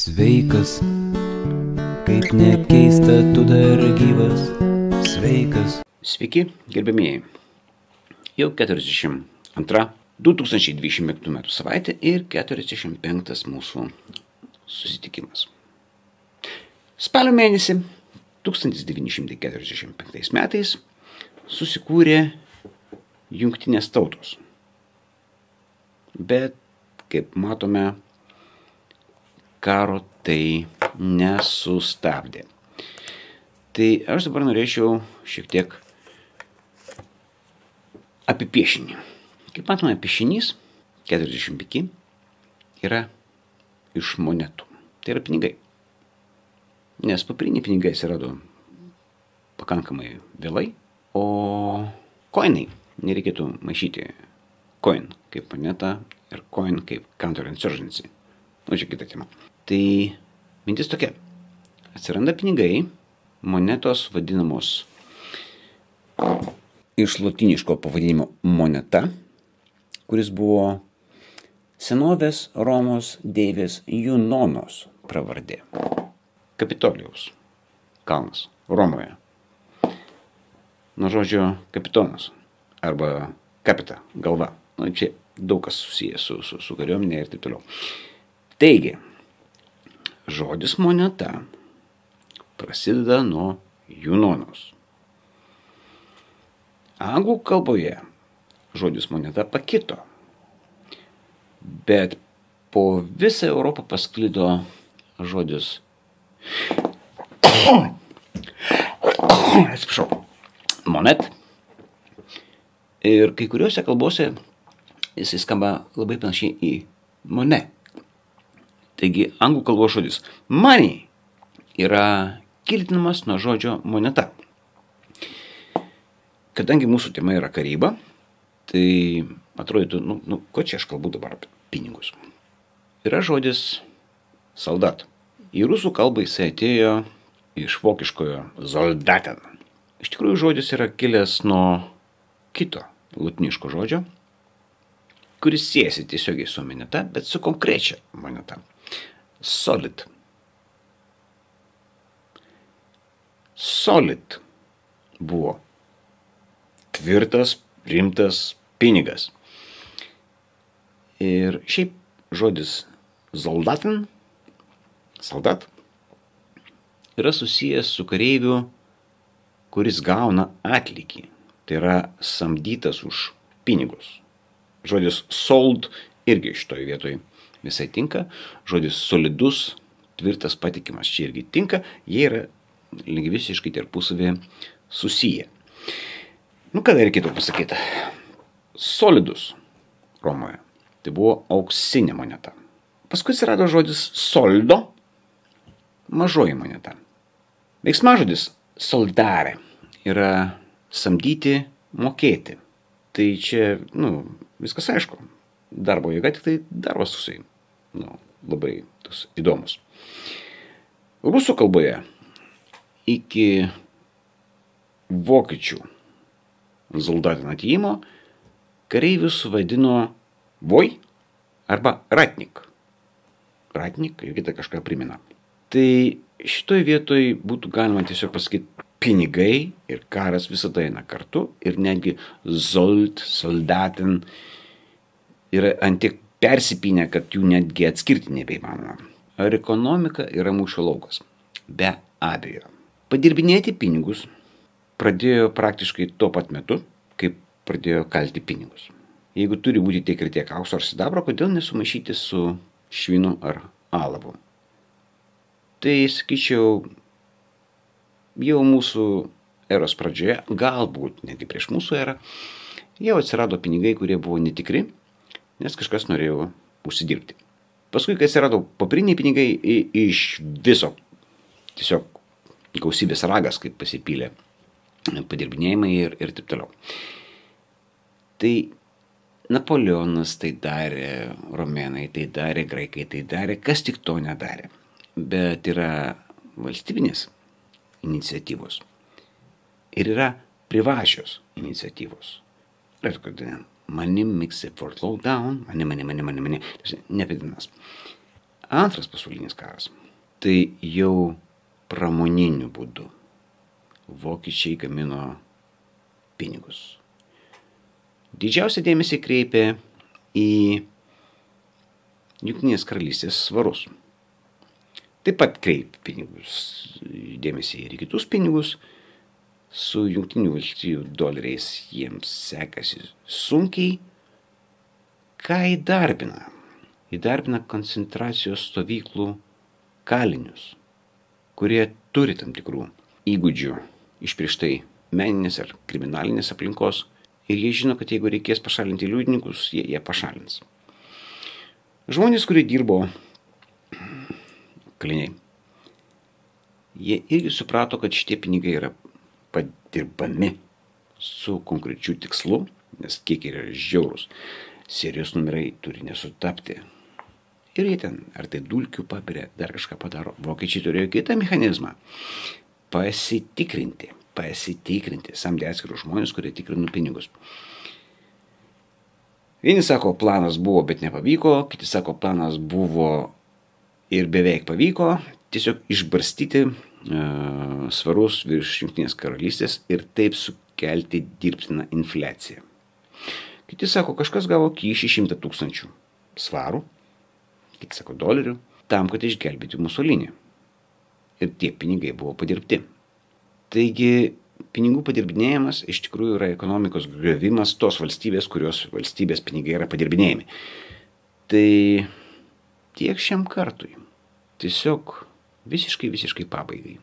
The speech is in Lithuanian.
Sveikas, kaip nekeista, tu dar gyvas, sveikas. Sveiki, gerbėmieji. Jau 42 2020 metų savaitė ir 45 mūsų susitikimas. Spalio mėnesį 1945 metais susikūrė Jungtinės tautos. Bet, kaip matome, karo tai nesustabdė. Tai aš dabar norėčiau šiek tiek apie piešinį. Kaip matome, piešinys 45 yra iš monetų. Tai yra pinigai. Nes papriniai pinigai atsirado pakankamai vėlai, o koinai nereikėtų maišyti coin kaip moneta ir coin kaip counterinsurgency. Čia kita tema. Tai mintis tokia. Atsiranda pinigai, monetos vadinamos iš lotyniško pavadinimo moneta, kuris buvo senovės Romos deivės Junonos pravardė. Kapitolijaus kalnas Romoje. Nuo žodžio kapitonas arba kapita, galva. Čia daug kas susijęs su kariuomenė ir taip toliau. Taigi, žodis moneta prasideda nuo Junonos. Anglų kalboje žodis moneta pakito, bet po visą Europą pasklido žodis monet. Ir kai kuriuose kalbose jisai skamba labai panašiai į money. Taigi, anglų kalbos žodis money yra kildinamas nuo žodžio moneta. Kadangi mūsų tema yra karyba, tai atrodytų, ko čia aš kalbu dabar apie pinigus. Yra žodis soldat. Į rusų kalbą jisai atėjo iš vokiškojo soldaten. Iš tikrųjų, žodis yra kilęs nuo kito latiniško žodžio, kuris siejasi tiesiogiai su moneta, bet su konkrečia moneta. Solid. Solid buvo tvirtas, rimtas pinigas. Ir šiaip žodis soldaten, soldat, yra susijęs su kareiviu, kuris gauna atlygį. Tai yra samdytas už pinigus. Žodis sold irgi šitoj vietoj visai tinka. Žodis solidus, tvirtas, patikimas čia irgi tinka. Jie yra lingvistiškai tarpusavy susiję. Kada reikėtų pasakyti? Solidus Romoje. Tai buvo auksinė moneta. Paskui atsirado žodis soldo, mažoji moneta. Veiksmažodis soldare yra samdyti, mokėti. Tai čia, viskas aišku. Darbo jėga, tik tai darbas susai. Labai įdomus. Rusų kalboje iki vokiečių soldatin atėjimo kareivius vadino voj arba ratnik. Ratnik irgi tai kažką primena. Tai šitoj vietoj būtų galima tiesiog pasakyti pinigai ir karas visada eina kartu ir netgi soldatin yra antiek persipynę, kad jų netgi atskirti nebeįmanoma. Ar ekonomika yra mūšio laukas? Be abejo. Padirbinėti pinigus pradėjo praktiškai tuo pat metu, kaip pradėjo kalti pinigus. Jeigu turi būti tiek ir tiek aukso ar sidabro, kodėl nesumaišyti su švinu ar alavu? Tai, sakyčiau, jau mūsų eros pradžioje, galbūt netgi prieš mūsų erą, jau atsirado pinigai, kurie buvo netikri, nes kažkas norėjo užsidirbti. Paskui, kai atsirado papriniai pinigai, iš viso tiesiog gausybės ragas, kaip pasipylė padirbinėjimai ir taip toliau. Tai Napoleonas tai darė, romėnai tai darė, graikai tai darė, kas tik to nedarė. Bet yra valstybinės iniciatyvos ir yra privačios iniciatyvos. Ir kodėl? Money makes the world slow down. Money. Nepėdinas. Antras pasaulinis karas. Tai jau pramoniniu būdu vokiečiai gamino pinigus. Didžiausią dėmesį kreipė į Jungtinės karalystės svarus. Taip pat kreipė dėmesį ir į kitus pinigus. Su Jungtinių valstijų doleriais jiems sekasi sunkiai. Ką įdarbina? Įdarbina koncentracijos stovyklų kalinius, kurie turi tam tikrų įgūdžių iš prieš tai meninės ar kriminalinės aplinkos ir jie žino, kad jeigu reikės pašalinti liudininkus, jie pašalins. Žmonės, kurie dirbo kaliniai, jie irgi suprato, kad šitie pinigai yra padirbami su konkrečiu tikslu, nes kiek yra žiaurus. Serijos numerai turi nesutapti. Ir jie ten, ar tai dulkių papiria, dar kažką padaro. Vokiečiai turėjo kitą mechanizmą. Pasitikrinti. Samdė atskirus žmonės, kurie tikrino pinigus. Vieni sako, planas buvo, bet nepavyko. Kiti sako, planas buvo ir beveik pavyko. Tiesiog išbarstyti svarus virš Jungtinės karalystės ir taip sukelti dirbtiną infliaciją. Kiti sako, kažkas gavo kyšį 100 000 svarų, kiti sako dolerių, tam, kad išgelbėti Musolinį. Ir tie pinigai buvo padirbti. Taigi, pinigų padirbinėjimas iš tikrųjų yra ekonomikos griovimas tos valstybės, kurios valstybės pinigai yra padirbinėjami. Tai tiek šiam kartui. Tiesiog visiškai pabaigai.